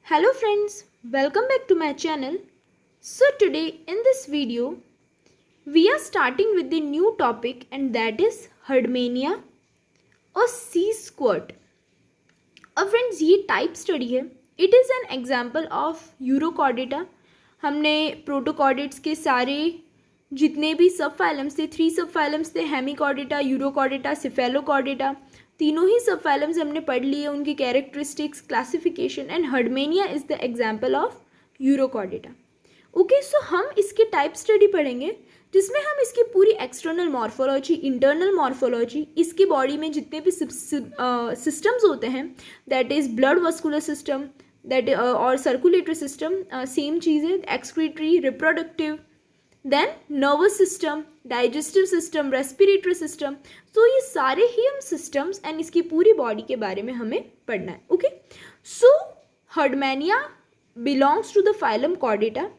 Hello friends, welcome back to my channel. So today in this video, we are starting with the new topic and that is herdmania or sea squirt. अब friends ये type study है. It is an example of urochordata. हमने protochordates के सारे जितने भी सब phylums थे, 3 सब फाइलम्स थे, हेमिकॉर्डेटा, यूरोकॉर्डेटा, सिफेलोकॉर्डेटा, तीनों ही सब फाइलम्स हमने पढ़ लिए, उनकी characteristics, classification. And Herdmania is the example of Urochordata. Okay, so हम इसकी टाइप स्टडी पढ़ेंगे जिसमें हम इसकी पूरी एक्सटर्नल मॉर्फोलॉजी, इंटरनल मॉर्फोलॉजी, इसकी बॉडी में जितने भी सिस्टम्स होते हैं, that is blood vascular system, that और सर्कुलेटरी सिस्टम, सेम चीज़ है, excretory, reproductive, then nervous system, digestive system, respiratory system. तो ये सारे ही हम सिस्टम्स एंड इसकी पूरी बॉडी के बारे में हमें पढ़ना है. Okay, so Herdmania belongs to the phylum Chordata,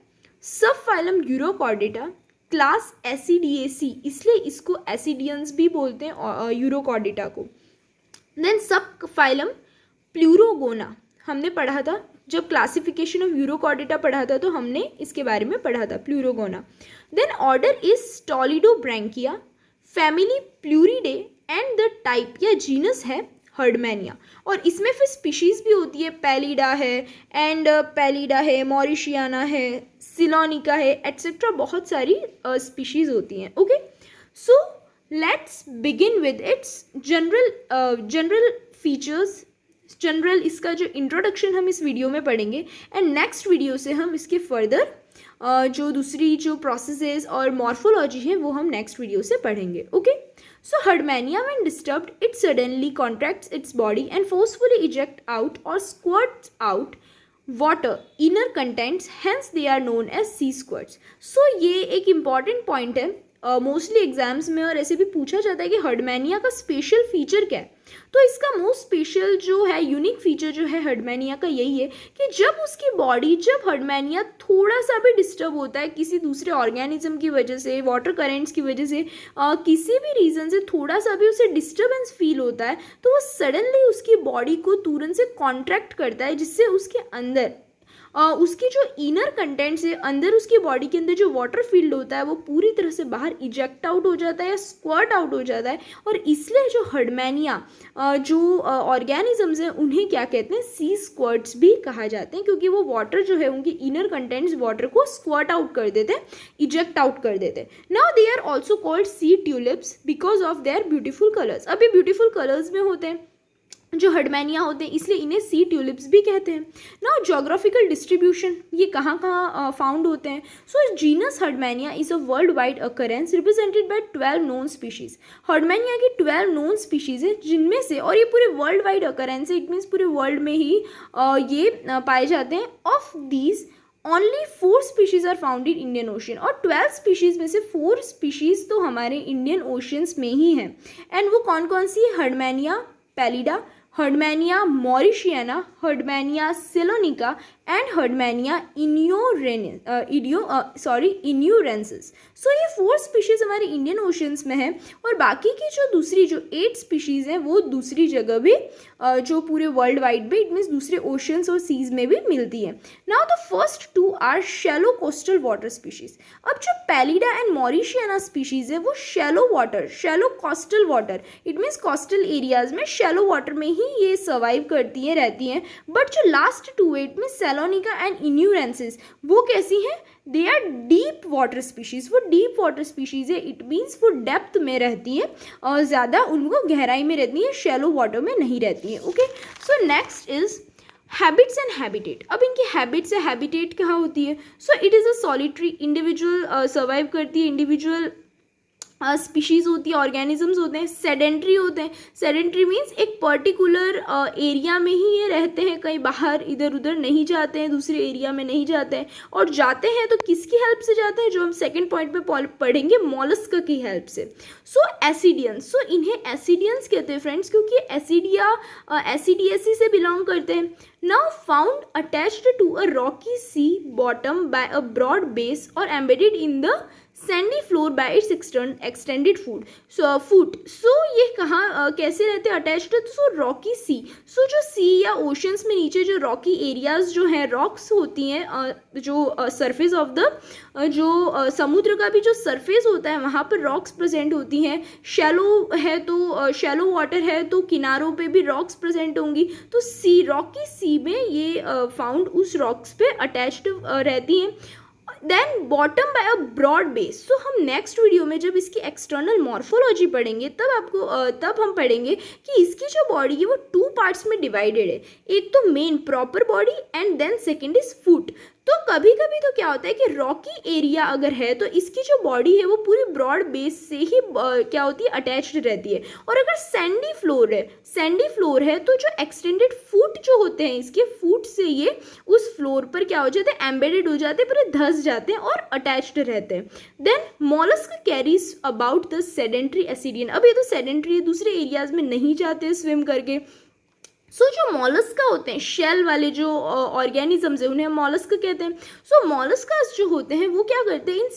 subphylum Urochordata, class Ascidiacea, इसलिए इसको एसिडियंस भी बोलते हैं यूरोकॉर्डेटा को. देन सब फाइलम प्लूरोगोना हमने पढ़ा था, जब क्लासिफिकेशन ऑफ यूरोकॉर्डेटा पढ़ा था तो हमने इसके बारे में पढ़ा था, Pleurogona. Then order is Stolidobranchia, family Pyuridae and the type या जीनस है हर्डमेनिया. और इसमें फिर स्पीशीज़ भी होती है, पैलिडा है एंड पैलिडा है, मॉरिशियाना है, सिलोनिका है, एट्सेट्रा, बहुत सारी स्पीशीज़ होती हैं. Okay, so let's begin with its general features. General इसका जो इंट्रोडक्शन हम इस वीडियो में पढ़ेंगे एंड नेक्स्ट वीडियो से हम इसके फर्दर जो दूसरी जो प्रोसेसेस और मॉर्फोलॉजी है वो हम नेक्स्ट वीडियो से पढ़ेंगे. Okay, so Herdmania when disturbed it suddenly contracts its body and forcefully eject out और squirts out water inner contents, hence they are known as sea squirts. So ये एक important point है, mostly exams में और ऐसे भी पूछा जाता है कि हर्डमेनिया का स्पेशल फीचर क्या है. तो इसका मोस्ट स्पेशल जो है, यूनिक फीचर जो है हर्डमेनिया का यही है कि जब उसकी बॉडी, जब हर्डमेनिया थोड़ा सा भी डिस्टर्ब होता है किसी दूसरे ऑर्गेनिज्म की वजह से, वाटर करेंट्स की वजह से, किसी भी रीज़न से थोड़ा सा भी उसे डिस्टर्बेंस फील होता है, तो वो सडनली उसकी बॉडी को तुरंत से कॉन्ट्रैक्ट करता है, जिससे उसके अंदर उसकी जो इनर कंटेंट्स है, अंदर उसकी बॉडी के अंदर जो वाटर फील्ड होता है वो पूरी तरह से बाहर इजेक्ट आउट हो जाता है या स्क्वर्ट आउट हो जाता है. और इसलिए जो हर्डमेनिया जो ऑर्गेनिजम्स हैं उन्हें क्या कहते हैं, सी स्क्वर्ट्स भी कहा जाते हैं, क्योंकि वो वाटर जो है, उनकी इनर कंटेंट्स वाटर को स्क्वर्ट आउट कर देते हैं, इजेक्ट आउट कर देते हैं. Now they are also called sea tulips because of their beautiful colours. अब ये ब्यूटीफुल कलर्स में होते हैं जो हर्डमेनिया होते हैं, इसलिए इन्हें सी ट्यूलिप्स भी कहते हैं. नाउ जोग्राफिकल डिस्ट्रीब्यूशन, ये कहाँ कहाँ फाउंड होते हैं. So genus Herdmania is a world wide occurrence represented by 12 known species. Herdmania की 12 नोन स्पीशीज है जिनमें से, और ये पूरे वर्ल्ड वाइड अकरेंस है, इट मीन्स पूरे वर्ल्ड में ही ये पाए जाते हैं. Of these only 4 species are found in Indian ocean, और 12 स्पीशीज में से 4 स्पीशीज तो हमारे इंडियन ओशंस में ही हैं. एंड वो कौन कौन सी है, हर्डमेनिया पैलिडा, हर्डमेनिया मॉरिशियाना, हर्डमेनिया सिलोनिका एंड हर्डमेनिया इन्यूरेंसिस. सो ये 4 स्पीशीज़ हमारे इंडियन ओशंस में है, और बाकी की जो दूसरी जो 8 स्पीशीज़ हैं वो दूसरी जगह भी जो पूरे वर्ल्ड वाइड में, इट मीन्स दूसरे ओशंस और सीज में भी मिलती है. Now the first 2 are shallow coastal water species. अब जो पैलिडा एंड मॉरिशियाना स्पीशीज़ है वो shallow water, shallow coastal water, it means coastal areas में शैलो वाटर में ही ये सर्वाइव करती हैं, रहती हैं. बट जो लास्ट 2 8 में सेलोनिका एंड इन्यूरेंसिस, वो कैसी हैं, they are deep water species. वो डीप वाटर स्पीशीज़ है, इट मीन्स वो डेप्थ में रहती हैं और ज़्यादा उनको गहराई में रहती हैं, शैलो वाटर में नहीं रहती हैं. Okay, so next is habits and habitat. अब इनकी हैबिट्स या हैबिटेट कहाँ होती है. So it is a solitary, individual survive करती है, इंडिविजुअल स्पीशीज़ होती है, ऑर्गेनिजम्स होते हैं. सेडेंट्री होते हैं, सेडेंट्री मीन्स एक पर्टिकुलर एरिया में ही ये रहते हैं, कहीं बाहर इधर उधर नहीं जाते हैं, दूसरे एरिया में नहीं जाते हैं, और जाते हैं तो किसकी हेल्प से जाते हैं, जो हम सेकंड पॉइंट पे पढ़ेंगे, मॉलस्क की हेल्प से. सो एसिडियंस, सो इन्हें एसिडियंस कहते हैं फ्रेंड्स, क्योंकि एसिडिया एसिडियसी से बिलोंग करते हैं. Now found attached to a rocky sea bottom by a broad base और embedded in the sandy floor by its extended foot. So ये कहाँ कैसे रहते हैं अटैच्ड, तो सो रॉकी सी। सो जो सी या ओशंस में नीचे जो रॉकी एरियाज जो हैं, रॉक्स होती हैं, जो सरफेस ऑफ द जो समुद्र का भी जो सरफेस होता है वहाँ पर रॉक्स प्रेजेंट होती हैं। शैलो है तो शैलो वाटर है तो किनारों पे भी रॉक्स प्रेजेंट होंगी। तो सी रॉकी सी में ये फाउंड उस रॉक्स पे अटैच्ड रहती हैं। Then bottom by a broad base. So हम नेक्स्ट वीडियो में जब इसकी एक्सटर्नल मॉर्फोलॉजी पढ़ेंगे तब हम पढ़ेंगे कि इसकी जो बॉडी है वो 2 पार्ट्स में डिवाइडेड है। एक तो main proper body and then second is foot. तो कभी कभी तो क्या होता है कि रॉकी एरिया अगर है तो इसकी जो बॉडी है वो पूरी ब्रॉड बेस से ही क्या होती है अटैच्ड रहती है। और अगर सैंडी फ्लोर है तो जो एक्सटेंडेड फुट जो होते हैं इसके फुट से ये उस फ्लोर पर क्या हो जाते हैं, एम्बेडेड हो जाते हैं, पूरे धस जाते हैं और अटैच्ड रहते हैं। Then mollusc carries about the sedentary ascidian. अब ये तो सेडेंट्री दूसरे एरियाज में नहीं जाते स्विम करके। जो मॉलस्का होते हैं, शेल वाले जो ऑर्गेनिजम्स हैं उन्हें मॉलस्क कहते हैं। मॉलस्कास जो होते हैं वो क्या करते हैं, इन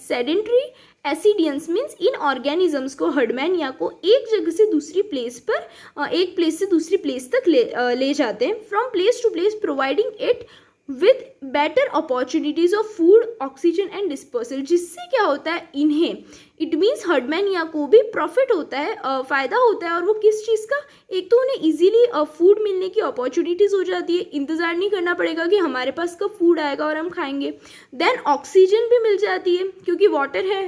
सेडेंट्री एसिडियंस मीन्स इन ऑर्गेनिजम्स को, हर्डमैनिया को एक जगह से दूसरी प्लेस पर एक प्लेस से दूसरी प्लेस तक ले जाते हैं, from place to place, providing it with better opportunities of food, oxygen and dispersal. जिससे क्या होता है, इन्हें इट मीन्स हर्डमैनिया को भी प्रॉफिट होता है, फ़ायदा होता है। और वो किस चीज़ का, एक तो उन्हें इजीली फूड मिलने की अपॉर्चुनिटीज़ हो जाती है, इंतज़ार नहीं करना पड़ेगा कि हमारे पास कब फूड आएगा और हम खाएंगे। देन ऑक्सीजन भी मिल जाती है क्योंकि वाटर है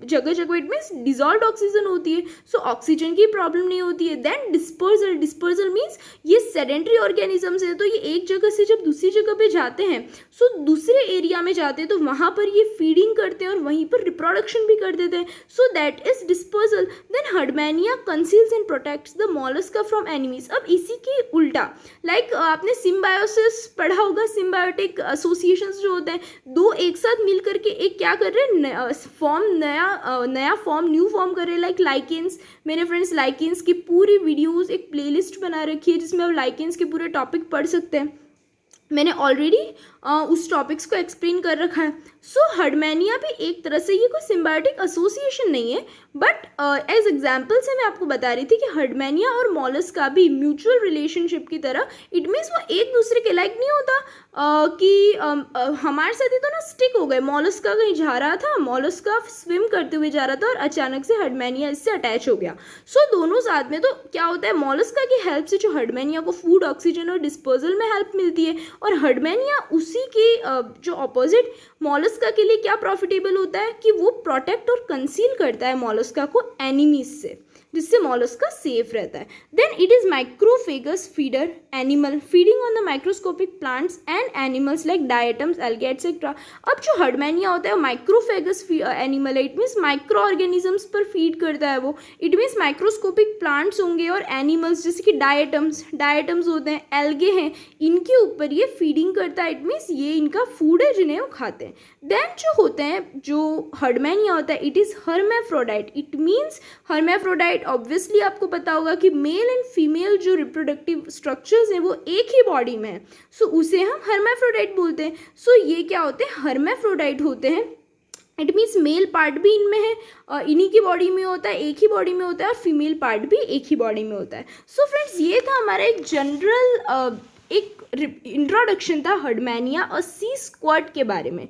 जगह जगह, इट मीन्स डिजॉल्व ऑक्सीजन होती है, सो ऑक्सीजन की प्रॉब्लम नहीं होती है। देन डिस्पर्सल मीन्स ये सेडेंट्री ऑर्गेनिजम्स है तो ये एक जगह से जब दूसरी जगह पे जाते हैं, सो दूसरे एरिया में जाते हैं तो वहाँ पर ये फीडिंग करते हैं और वहीं पर रिप्रोडक्शन भी कर देते हैं। So that is dispersal. Then Herdmania conceals and protects the mollusca from enemies. अब इसी के उल्टा, आपने सिम्बायोसिस पढ़ा होगा, सिम्बायोटिक एसोसिएशंस जो होते हैं, दो एक साथ मिल करके एक क्या कर रहे हैं, नया फॉर्म न्यू फॉर्म कर रहे हैं, लाइकेंस। मेरे फ्रेंड्स लाइकेंस की पूरी वीडियोस एक प्लेलिस्ट बना रखी है जिसमें आप लाइकेंस के पूरे टॉपिक पढ़ सकते हैं। मैंने ऑलरेडी उस टॉपिक्स को एक्सप्लेन कर रखा है। हर्डमैनिया भी एक तरह से ये कोई सिम्बायोटिक एसोसिएशन नहीं है, बट एज एग्जाम्पल से मैं आपको बता रही थी कि हर्डमैनिया और मॉलस्का भी म्यूचुअल रिलेशनशिप की तरह, इट मीन्स वो एक दूसरे के लाइक नहीं होता कि हमारे साथ ही तो ना स्टिक हो गए। मॉलस्का कहीं जा रहा था, मॉलस्का स्विम करते हुए जा रहा था और अचानक से हर्डमैनिया इससे अटैच हो गया। दोनों साथ में, तो क्या होता है, मॉलस्का की हेल्प से जो हर्डमैनिया को फूड, ऑक्सीजन और डिस्पोजल में हेल्प मिलती है, और हर्डमैनिया उसी के जो अपोजिट मॉलस्का के लिए क्या प्रॉफिटेबल होता है कि वो प्रोटेक्ट और कंसील करता है मॉलस्का को एनिमीज से, जिससे मॉलस्का सेफ रहता है। Then it is microphagous feeder animal feeding on the microscopic plants and animals like diatoms, algae etcetera. अब जो हर्डमैनिया होता है माइक्रोफेगस एनिमल है, इट मीन्स माइक्रो ऑर्गेनिजम्स पर फीड करता है वो। इट मीन्स माइक्रोस्कोपिक प्लांट्स होंगे और एनिमल्स जैसे कि डायटम्स होते हैं, एल्गे हैं, इनके ऊपर ये फीडिंग करता है। इट मीन्स ये इनका फूड है जिन्हें वो खाते हैं। देन जो होते हैं, जो हर्डमैनिया होता है, it is hermaphrodite. It means hermaphrodite obviously आपको पता होगा कि मेल एंड फीमेल जो रिप्रोडक्टिव स्ट्रक्चर्स हैं वो एक ही बॉडी में है, उसे हम हर्मेफ्रोडाइट बोलते हैं। ये क्या होते हैं, हर्मेफ्रोडाइट होते हैं। इट मीन्स मेल पार्ट भी इनमें है, इन्हीं की बॉडी में होता है, एक ही बॉडी में होता है, और फीमेल पार्ट भी एक ही बॉडी में होता है। फ्रेंड्स ये था हमारा एक जनरल एक इंट्रोडक्शन था हर्डमैनिया और सी स्क्वाड के बारे में।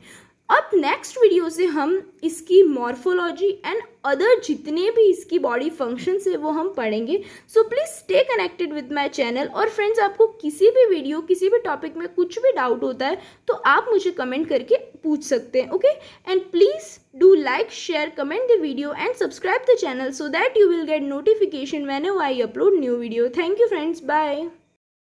अब नेक्स्ट वीडियो से हम इसकी मॉर्फोलॉजी एंड अदर जितने भी इसकी बॉडी फंक्शंस है वो हम पढ़ेंगे। Please stay connected with my channel. और फ्रेंड्स आपको किसी भी वीडियो, किसी भी टॉपिक में कुछ भी डाउट होता है तो आप मुझे कमेंट करके पूछ सकते हैं, okay. And please do like, share, comment the video and subscribe the channel so that you will get notification whenever I upload new video. Thank you friends, bye.